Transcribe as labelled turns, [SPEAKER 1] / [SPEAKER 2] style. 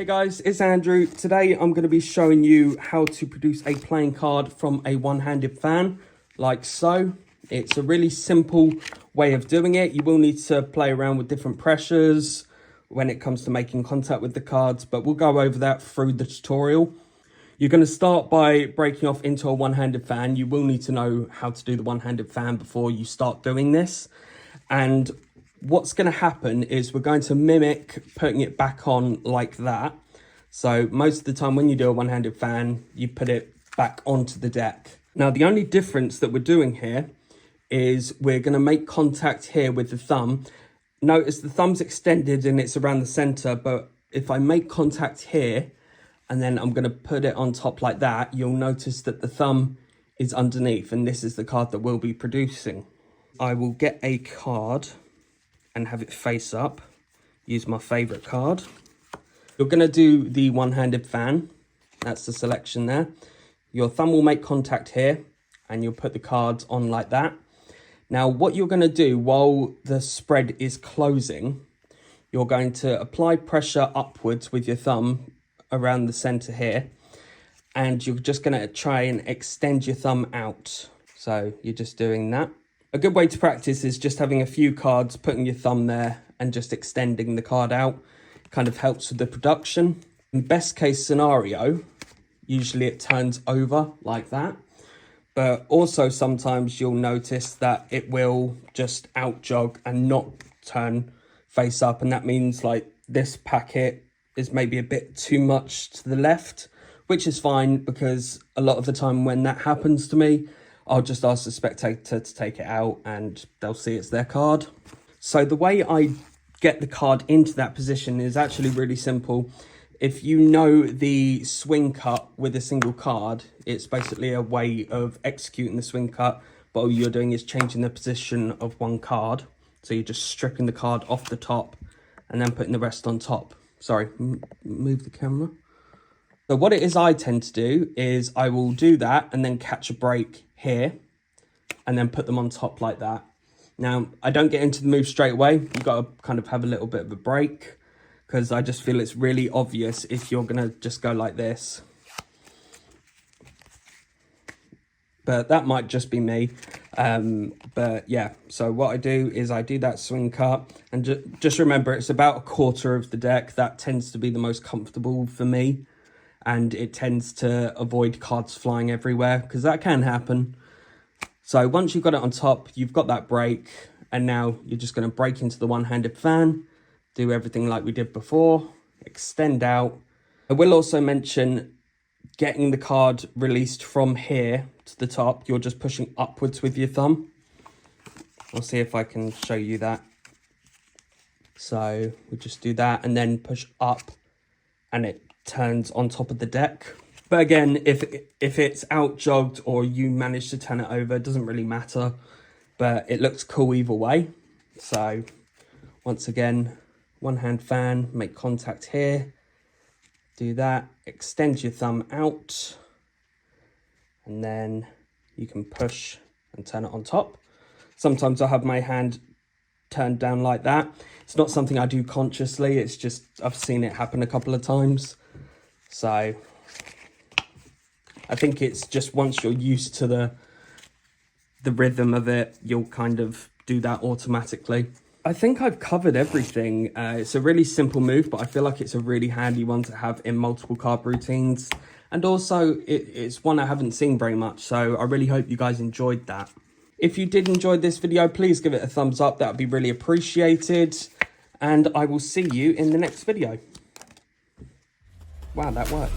[SPEAKER 1] guys, it's Andrew. Today I'm going to be showing you how to produce a playing card from a one-handed fan, like so. It's a really simple way of doing it. You will need to play around with different pressures when it comes to making contact with the cards, but we'll go over that through the tutorial. You're going to start by breaking off into a one-handed fan. You will need to know how to do the one-handed fan before you start doing this. And what's going to happen is we're going to mimic putting it back on like that. So most of the time when you do a one-handed fan, you put it back onto the deck. Now, the only difference that we're doing here is we're going to make contact here with the thumb. Notice the thumb's extended and it's around the center, but if I make contact here and then I'm going to put it on top like that, you'll notice that the thumb is underneath, and this is the card that we'll be producing. I will get a card and have it face up. Use my favorite card. You're going to do the one-handed fan. That's the selection there. Your thumb will make contact here and you'll put the cards on like that. Now, what you're going to do while the spread is closing, you're going to apply pressure upwards with your thumb around the center here, and you're just going to try and extend your thumb out. So you're just doing that. A good way to practice is just having a few cards, putting your thumb there and just extending the card out. It kind of helps with the production. In best case scenario, usually it turns over like that. But also sometimes you'll notice that it will just out jog and not turn face up. And that means like this packet is maybe a bit too much to the left, which is fine, because a lot of the time when that happens to me, I'll just ask the spectator to take it out and they'll see it's their card. So the way I get the card into that position is actually really simple. If you know the swing cut with a single card, it's basically a way of executing the swing cut, but all you're doing is changing the position of one card. So you're just stripping the card off the top and then putting the rest on top. Sorry, move the camera. So what it is I tend to do is I will do that and then catch a break here and then put them on top like that. Now, I don't get into the move straight away. You've got to kind of have a little bit of a break, because I just feel it's really obvious if you're going to just go like this. But that might just be me. But yeah, so what I do is I do that swing cut, and just remember it's about a quarter of the deck. That tends to be the most comfortable for me, and it tends to avoid cards flying everywhere, because that can happen. So once you've got it on top, you've got that break, and now you're just going to break into the one-handed fan, do everything like we did before, extend out. I will also mention getting the card released from here to the top. You're just pushing upwards with your thumb. I'll see if I can show you that. So we just do that and then push up and it turns on top of the deck. But again, if it's out jogged or you manage to turn it over, it doesn't really matter, but it looks cool either way. So once again, one hand fan, make contact here, do that, extend your thumb out, and then you can push and turn it on top. Sometimes I'll have my hand turned down like that. It's not something I do consciously, it's just I've seen it happen a couple of times. So I think it's just once you're used to the rhythm of it, you'll kind of do that automatically. I think I've covered everything. It's a really simple move, but I feel like it's a really handy one to have in multiple card routines. And also, it's one I haven't seen very much, so I really hope you guys enjoyed that. If you did enjoy this video, please give it a thumbs up. That would be really appreciated. And I will see you in the next video. Wow, that worked.